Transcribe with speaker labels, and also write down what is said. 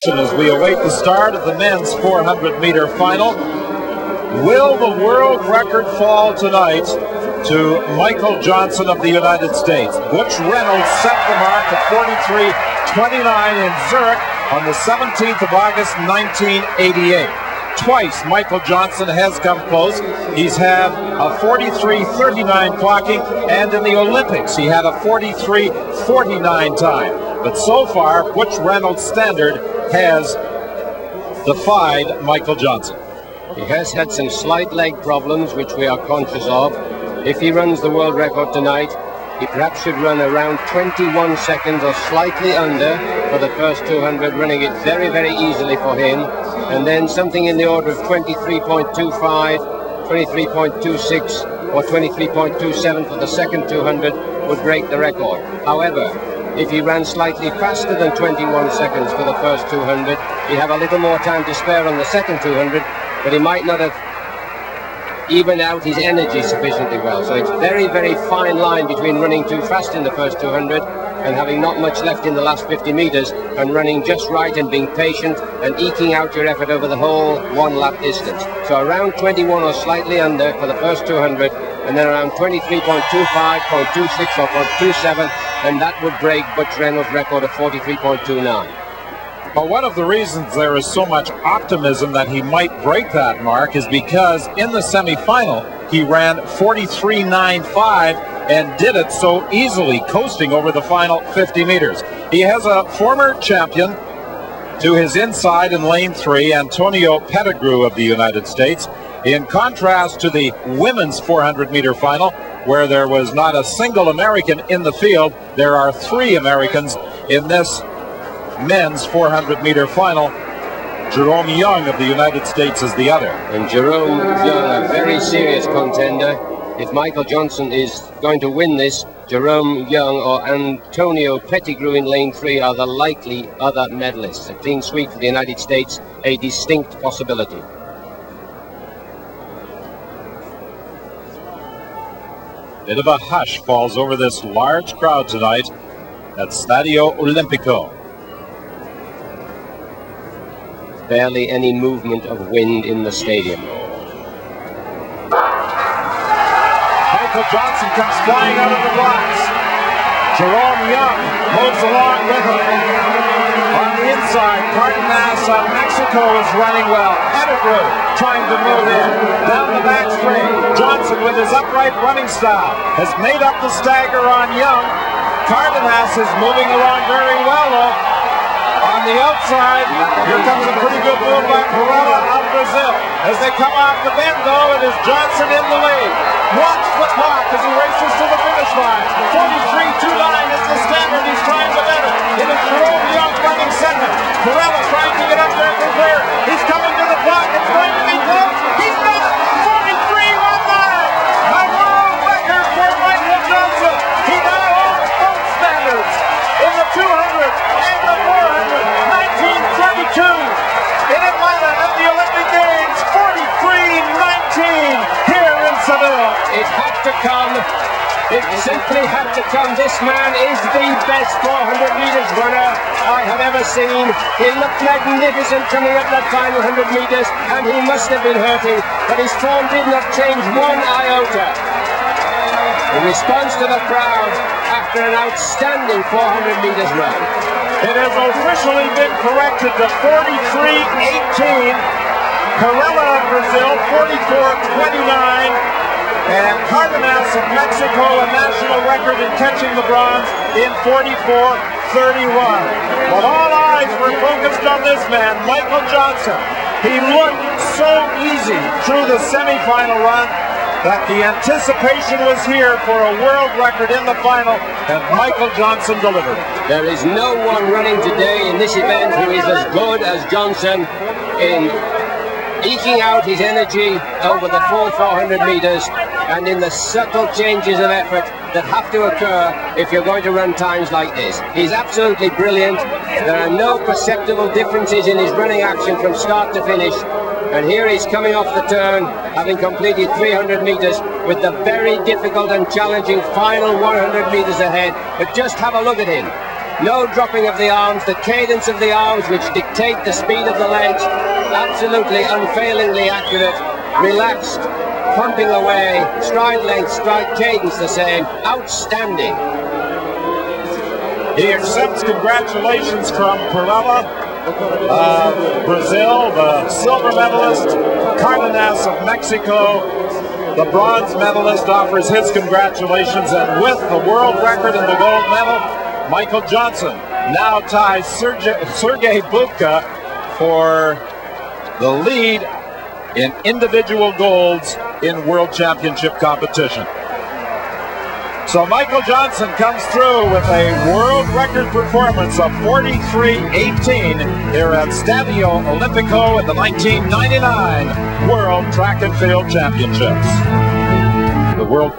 Speaker 1: As we await the start of the men's 400-meter final, will the world record fall tonight to Michael Johnson of the United States? Butch Reynolds set the mark at 43:29 in Zurich on the 17th of August, 1988. Twice Michael Johnson has come close. He's had a 43:39 clocking, and in the Olympics he had a 43:49 time. But so far, Butch Reynolds' standard has defied Michael Johnson.
Speaker 2: He has had some slight leg problems, which we are conscious of. If he runs the world record tonight, he perhaps should run around 21 seconds or slightly under for the first 200, running it very, very easily for him. And then something in the order of 23.25, 23.26 or 23.27 for the second 200 would break the record. However, if he ran slightly faster than 21 seconds for the first 200, he'd have a little more time to spare on the second 200, but he might not have evened out his energy sufficiently well. So it's very, very fine line between running too fast in the first 200 and having not much left in the last 50 meters and running just right and being patient and eking out your effort over the whole one lap distance. So around 21 or slightly under for the first 200, and then around 23.25, 0.26 or 0.27, and that would break Butch Reynolds' record of 43.29.
Speaker 1: But one of the reasons there is so much optimism that he might break that mark is because in the semifinal he ran 43.95 and did it so easily, coasting over the final 50 meters. He has a former champion to his inside in lane 3, Antonio Pettigrew of the United States. In contrast to the women's 400-meter final, where there was not a single American in the field, there are 3 Americans in this men's 400-meter final. Jerome Young of the United States is the other.
Speaker 2: And Jerome Young, a very serious contender. If Michael Johnson is going to win this, Jerome Young or Antonio Pettigrew in lane 3 are the likely other medalists. A clean sweep for the United States, a distinct possibility.
Speaker 1: Bit of a hush falls over this large crowd tonight at Stadio Olimpico.
Speaker 2: Barely any movement of wind in the stadium.
Speaker 1: Michael Johnson comes flying out of the blocks. Jerome Young moves along with him. On the inside, Cardenas of Mexico is running well. Pettigrew trying to move in. Down the back straight, Johnson with his upright running style has made up the stagger on Young. Cardenas is moving along very well though. On the outside, here comes a pretty good move by Perella of Brazil. As they come off the bend though, it is Johnson in the lead. Watch the clock as he races to the finish line. 43.29 is the standard. He's trying to better. It is Jerome Young running second. Perella trying to get up there for third. He's coming to the clock. It's going to be close. He's got it. 43.19. A world record for Michael Johnson. He now owns both standards in the 200 and the 400. 1932 in Atlanta at the Olympic Games. 43.19 here in Seville.
Speaker 2: It had to come. It simply had to come. This man is the best 400 meters runner I have ever seen. He looked magnificent coming up that final 100 meters, and he must have been hurting, but his form did not change one iota. In response to the crowd after an outstanding 400 meters run.
Speaker 1: It has officially been corrected to 43.18. Perella of Brazil, 44.29. And Cardenas of Mexico, a national record in catching the bronze in 44.31. But all eyes were focused on this man, Michael Johnson. He looked so easy through the semifinal run that the anticipation was here for a world record in the final, and Michael Johnson delivered.
Speaker 2: There is no one running today in this event who is as good as Johnson in eking out his energy over the full 400 meters and in the subtle changes of effort that have to occur if you're going to run times like this. He's absolutely brilliant. There are no perceptible differences in his running action from start to finish. And here he's coming off the turn, having completed 300 meters with the very difficult and challenging final 100 meters ahead. But just have a look at him. No dropping of the arms, the cadence of the arms which dictate the speed of the legs, absolutely unfailingly accurate, relaxed, pumping away, stride length, stride cadence the same, outstanding.
Speaker 1: He accepts congratulations from Perella, Brazil, the silver medalist, Cardenas of Mexico, the bronze medalist, offers his congratulations, and with the world record and the gold medal, Michael Johnson now ties Sergei Bubka for the lead in individual golds in World Championship competition. So Michael Johnson comes through with a world record performance of 43.18 here at Stadio Olimpico at the 1999 World Track and Field Championships. The world